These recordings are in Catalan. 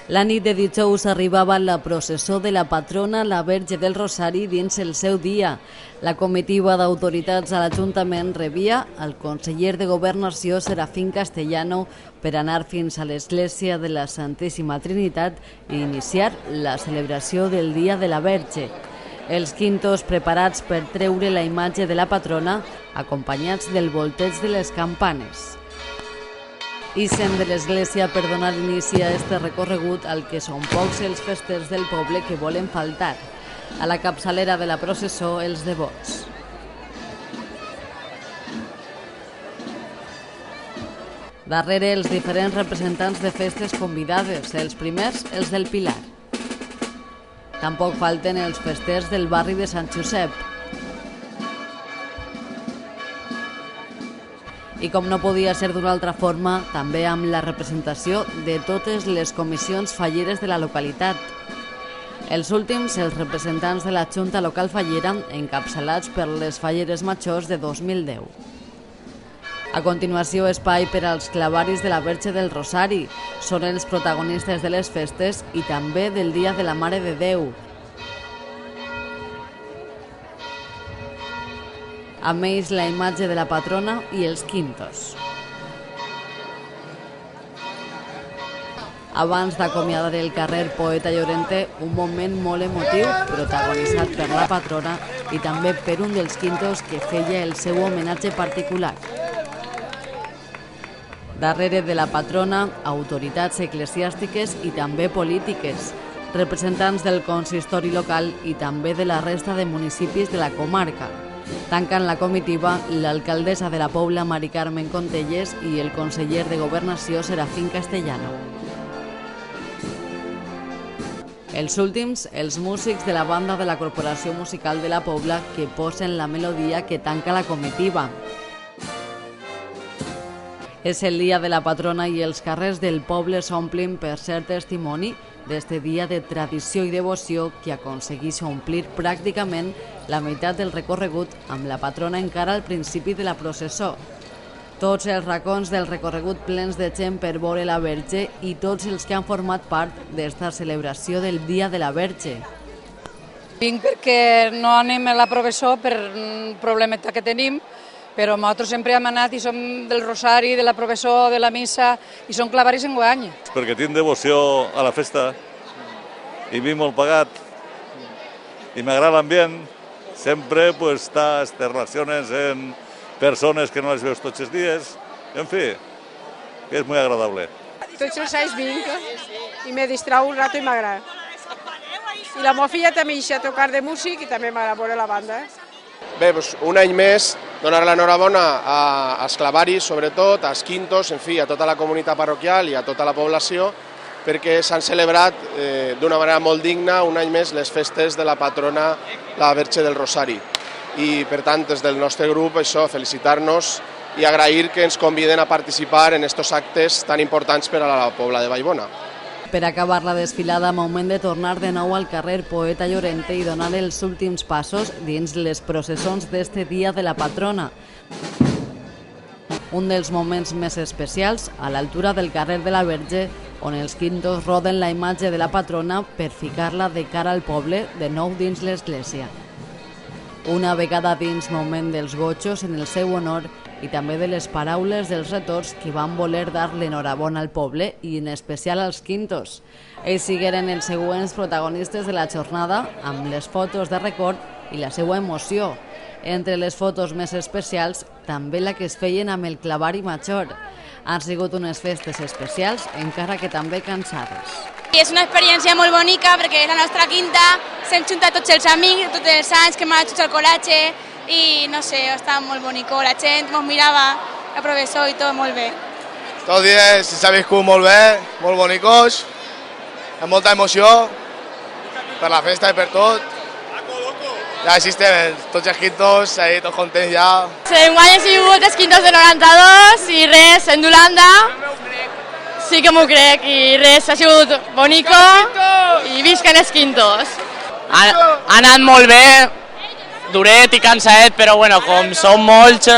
La nit de dijous arribava la processó de la patrona, la Verge del Rosari, dins el seu dia. La comitiva d'autoritats a l'Ajuntament rebia el conseller de Governació, Serafín Castellano, per anar fins a l'església de la Santíssima Trinitat i iniciar la celebració del Dia de la Verge. Els quintos preparats per treure la imatge de la patrona, acompanyats del volteig de les campanes. Ixen de l'església per donar inici a este recorregut al que són pocs els festers del poble que volen faltar. A la capçalera de la processó, els devots. Darrere, els diferents representants de festes convidades, els primers, els del Pilar. Tampoc falten els festers del barri de Sant Josep. I com no podia ser d'una altra forma, també amb la representació de totes les comissions falleres de la localitat. Els últims, els representants de la Junta Local Fallera, encapçalats per les falleres majors de 2010. A continuació, espai per als clavaris de la Verge del Rosari. Són els protagonistes de les festes i també del Dia de la Mare de Déu. Amb ells la imatge de la patrona i els quintos. Abans d'acomiadar el carrer Poeta Llorente, un moment molt emotiu protagonitzat per la patrona i també per un dels quintos que feia el seu homenatge particular. Darrere de la patrona, autoritats eclesiàstiques i també polítiques, representants del consistori local i també de la resta de municipis de la comarca. Tanquen la comitiva l'alcaldessa de la Pobla, Mari Carmen Contelles, i el conseller de Governació, Serafín Castellano. Els últims, els músics de la banda de la Corporació Musical de la Pobla, que posen la melodia que tanca la comitiva. És el dia de la patrona i els carrers del poble s'omplin per ser testimoni d'este dia de tradició i devoció que aconsegueix omplir pràcticament la meitat del recorregut amb la patrona encara al principi de la processó. Tots els racons del recorregut plens de gent per veure la Verge i tots els que han format part d'esta celebració del Dia de la Verge. Vinc perquè no anem a la processó per un problemeta que tenim, però nosaltres sempre hem anat i som del Rosari, de la processó, de la missa, i som clavaris enguany. Perquè tinc devoció a la festa i vinc molt pagat i m'agrada l'ambient. Sempre està aquestes relacions amb persones que no les veus tots els dies. En fi, que és molt agradable. Tots els anys vinc i me distrau un rato i m'agrada. I la meva filla també deixa tocar de músic i també m'agrada veure la banda. Bé, doncs un any més, donar l'enhorabona als clavaris, sobretot, als quintos, en fi, a tota la comunitat parroquial i a tota la població, perquè s'han celebrat d'una manera molt digna un any més les festes de la patrona, la Verge del Rosari. I, per tant, des del nostre grup, això, felicitar-nos i agrair que ens conviden a participar en aquests actes tan importants per a la Pobla de Vallbona. Per acabar la desfilada, moment de tornar de nou al carrer Poeta Llorente i donar els últims passos dins les processons d'este dia de la patrona. Un dels moments més especials, a l'altura del carrer de la Verge, on els quintos roden la imatge de la patrona per ficar-la de cara al poble de nou dins l'església. Una vegada dins, moment dels gotxos en el seu honor i també de les paraules dels retors que van voler dar l'enhorabona al poble i en especial als quintos. Ells sigueren els següents protagonistes de la jornada amb les fotos de record i la seva emoció. Entre les fotos més especials, també la que es feien amb el clavari major. Han sigut unes festes especials, encara que també cansades. És una experiència molt bonica perquè és la nostra quinta, s'hem juntat tots els amics, tots els anys que m'han hecho xocolatge i no sé, estava molt bonico, la gent ens mirava, el professor i tot molt bé. Tots els dies s'ha viscut molt bé, molt bonicos, amb molta emoció per la festa i per tot. Ja existem tots els quintos, tots contents ja. Enguany he sigut els quintos de 92 i res, en d'Holanda. Sí que m'ho crec i res, ha sigut bonico i visquen els quintos. Ha anat molt bé, duret i cansadet, però bueno, com som molts,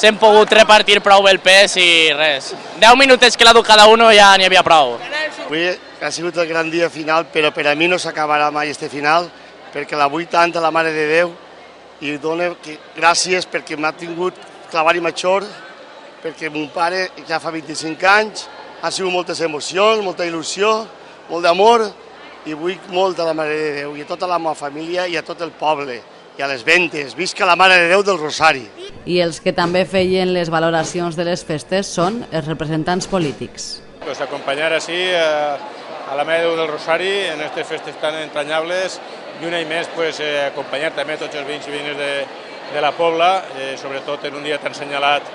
s'hem pogut repartir prou el pes i res. 10 minutets que l'ha dut cada un ja n'hi havia prou. Avui ha sigut el gran dia final, però per a mi no s'acabarà mai este final, perquè la vull tant a la Mare de Déu i dono gràcies perquè m'ha tingut clavar-hi major, perquè mon pare ja fa 25 anys, ha sigut moltes emocions, molta il·lusió, molt d'amor, i vull molt a la Mare de Déu i a tota la meva família i a tot el poble i a les ventes. Visca la Mare de Déu del Rosari. I els que també feien les valoracions de les festes són els representants polítics. Pues acompañar así a la Mare de Déu del Rosari en estas festes tan entrañables i un any més pues, acompanyar també tots els veïns i veïnes de la Pobla, sobretot en un dia tan assenyalat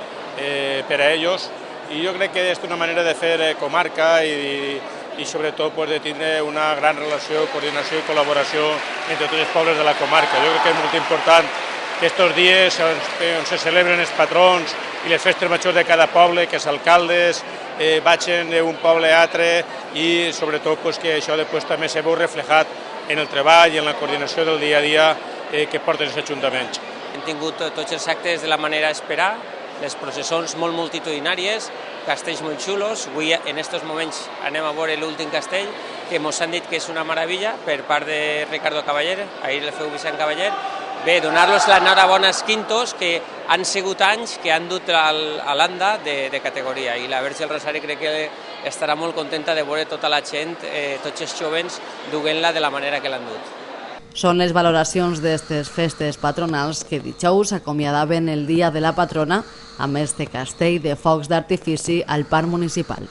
per a ells. I jo crec que és una manera de fer comarca i sobretot pues, de tindre una gran relació, coordinació i col·laboració entre tots els pobles de la comarca. Jo crec que és molt important que aquests dies on se celebren els patrons i les festes majors de cada poble, que els alcaldes vagin d'un poble a altre i sobretot pues, que això després també se veu reflejat en el treball i en la coordinació del dia a dia que porten els ajuntaments. Hem tingut tots els actes de la manera a esperar, les processons molt multitudinàries, castells molt xulos. Avui, en aquests moments, anem a veure l'últim castell, que ens han dit que és una meravella per part de Ricardo Cavaller, ahir el feu Vicent Cavaller. Bé, donar-los l'enhorabona als quintos, que han sigut anys que han dut a l'anda de categoria. I la Verge del Rosari crec que estarà molt contenta de veure tota la gent, tots els jovens, duent-la de la manera que l'han dut. Són les valoracions d'aquestes festes patronals que dijous acomiadaven el dia de la patrona, a més de castell de focs d'artifici al parc municipal.